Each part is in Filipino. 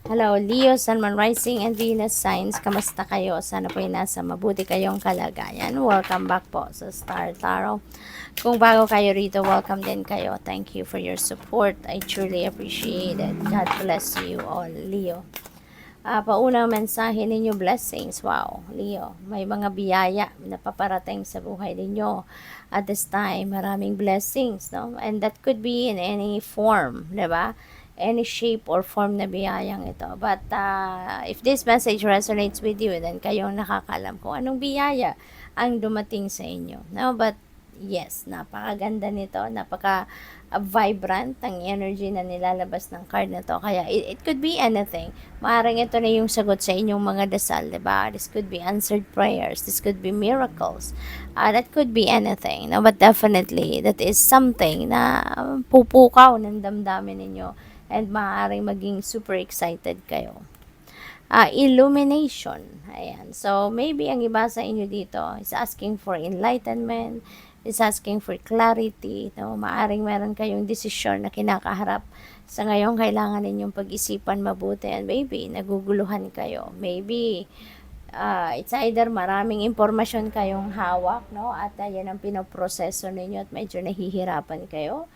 Hello, Leo, Sun, Moon, Rising, and Venus signs. Kamusta kayo? Sana po ay nasa mabuti kayong kalagayan. Welcome back po sa Star Tarot. Kung bago kayo rito, welcome din kayo. Thank you for your support. I truly appreciate it. God bless you all, Leo. Paunang mensahe ninyo, blessings. Wow, Leo, may mga biyaya na paparating sa buhay ninyo at this time. Maraming blessings, no? And that could be in any form, di ba? Any shape or form na biyayang ito. But if this message resonates with you, then kayong nakakalam kung anong biyaya ang dumating sa inyo. No? But yes, napakaganda nito, napaka vibrant ang energy na nilalabas ng card na to. Kaya it could be anything. Maaaring ito na yung sagot sa inyong mga dasal, diba? This could be answered prayers. This could be miracles. That could be anything. No? But definitely, that is something na pupukaw ng damdamin ninyo. And maaaring maging super excited kayo. Illumination. Ayan. So, maybe ang iba sa inyo dito is asking for enlightenment, is asking for clarity. No? Maaring meron kayong desisyon na kinakaharap sa ngayon, kailangan ninyong pag-isipan mabuti, and maybe naguguluhan kayo. Maybe it's either maraming impormasyon kayong hawak, no? At yan ang pinoproseso ninyo at medyo nahihirapan kayo.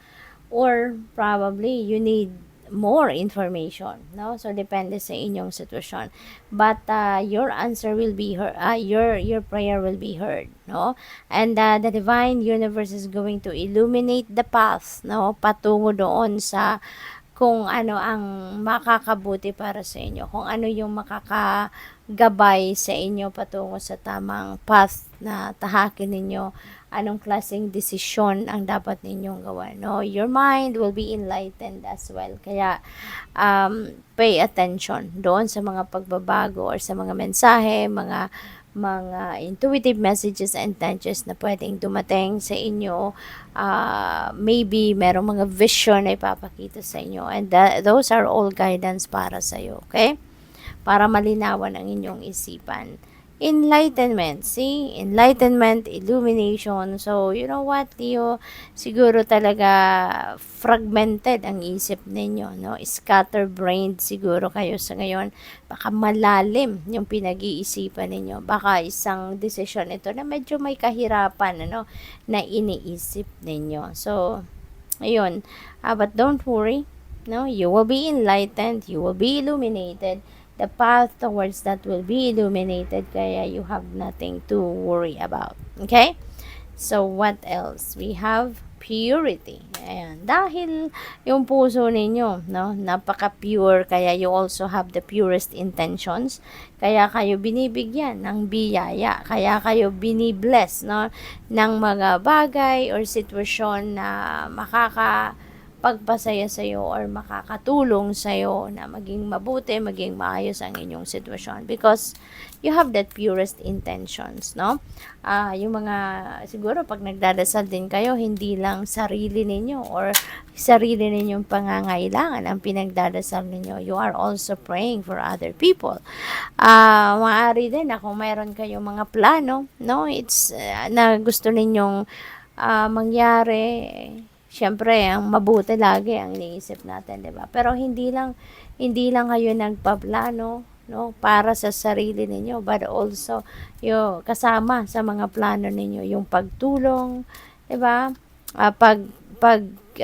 Or probably you need more information, no? So depende sa inyong sitwasyon, but your answer will be heard, your prayer will be heard, no? And the divine universe is going to illuminate the path, no, patungo doon sa kung ano ang makakabuti para sa inyo, kung ano yung makakagabay sa inyo patungo sa tamang path na tahakin ninyo, anong klaseng desisyon ang dapat ninyong gawin. No? Your mind will be enlightened as well. Kaya pay attention doon sa mga pagbabago or sa mga mensahe, mga intuitive messages and nudges na pwedeng dumating sa inyo. Maybe merong mga vision na ipapakita sa inyo, and those are all guidance para sa iyo, okay? Para malinawan ang inyong isipan. Enlightenment, see? Enlightenment, illumination. So, you know what, Leo? Siguro talaga fragmented ang isip ninyo, no? Scatterbrained siguro kayo sa ngayon. Baka malalim yung pinag-iisipan ninyo. Baka isang desisyon ito na medyo may kahirapan, ano, na iniisip ninyo. So, ayun. But don't worry, no? You will be enlightened. You will be illuminated. The path towards that will be illuminated, kaya you have nothing to worry about. Okay? So, what else? We have purity. Ayan. Dahil yung puso ninyo, no, napaka-pure, kaya you also have the purest intentions. Kaya kayo binibigyan ng biyaya. Kaya kayo binibless, no, ng mga bagay or sitwasyon na pagpasaya sa iyo or makakatulong sa iyo na maging mabuti, maging maayos ang inyong sitwasyon, because you have that purest intentions, no? Yung mga, siguro pag nagdadasal din kayo, hindi lang sarili ninyo or sarili ninyong pangangailangan ang pinagdadasal ninyo. You are also praying for other people. Maaari din na kung mayroon kayong mga plano, no? It's na gusto ninyong mangyari. Siyempre, ang mabuti lagi ang iniisip natin, 'di ba? Pero hindi lang kayo nagpaplano, no, para sa sarili ninyo, but also yung kasama sa mga plano ninyo yung pagtulong, 'di ba?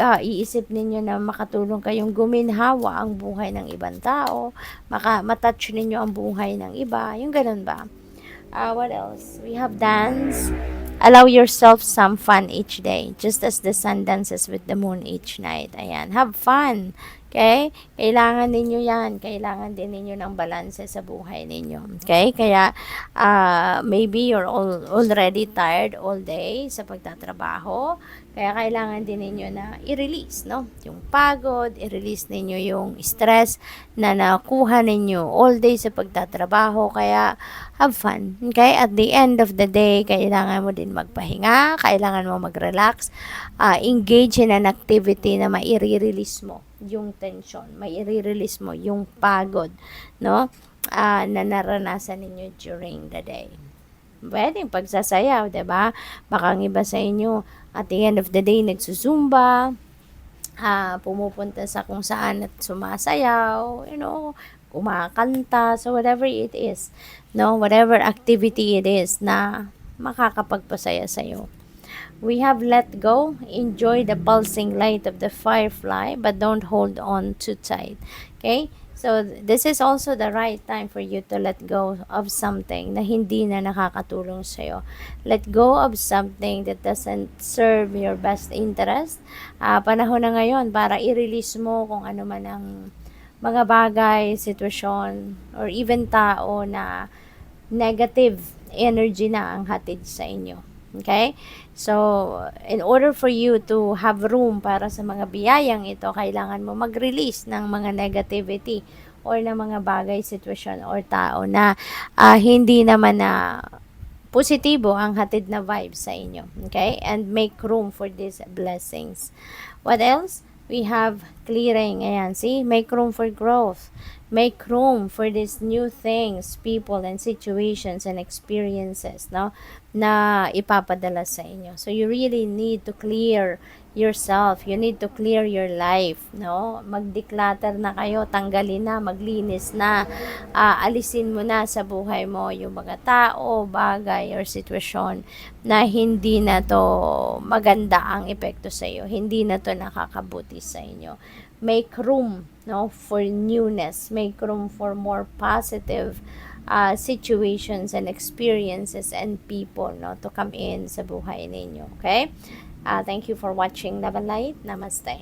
Iisip ninyo na makatulong kayong guminhawa ang buhay ng ibang tao, matouch ninyo ang buhay ng iba, yung ganun ba? What else? We have dance. Allow yourself some fun each day, just as the sun dances with the moon each night. Ayan, have fun. Okay? Kailangan ninyo yan. Kailangan din ninyo ng balanse sa buhay ninyo. Okay? Kaya, maybe you're already tired all day sa pagtatrabaho. Kaya kailangan din ninyo na i-release, no? Yung pagod, i-release ninyo yung stress na nakuha ninyo all day sa pagtatrabaho. Kaya, have fun. Okay? At the end of the day, kailangan mo din magpahinga, kailangan mo mag-relax, engage in an activity na maire-release mo yung tension, maire-release mo yung pagod, no? Na naranasan ninyo during the day. Pwedeng pagsasayaw, 'di ba? Baka ang iba sa inyo at the end of the day nagsusumba, pumupunta sa kung saan at sumasayaw, you know, umakanta, so whatever it is, no, whatever activity it is na makakapagpasaya sa'yo. We have let go, enjoy the pulsing light of the firefly, but don't hold on too tight. Okay? So, this is also the right time for you to let go of something na hindi na nakakatulong sa'yo. Let go of something that doesn't serve your best interest. Panahon na ngayon para i-release mo kung ano man ang mga bagay, sitwasyon, or even tao na negative energy na ang hatid sa inyo. Okay? So, in order for you to have room para sa mga biyayang ito, kailangan mo mag-release ng mga negativity or ng mga bagay, sitwasyon, or tao na hindi naman na positibo ang hatid na vibe sa inyo. Okay? And make room for these blessings. What else? We have clearing. Ayan, see? Make room for growth. Make room for these new things, people, and situations and experiences, no? Na ipapadala sa inyo. So, you really need to clear yourself. You need to clear your life, no? Mag-declutter na kayo, tanggalin na, maglinis na, alisin mo na sa buhay mo yung mga tao, bagay, or sitwasyon na hindi na to maganda ang epekto sa iyo. Hindi na to nakakabuti sa inyo. Make room, no, for newness. Make room for more positive situations and experiences and people, no, to come in sa buhay ninyo. Okay? Thank you for watching Love and Light. Namaste.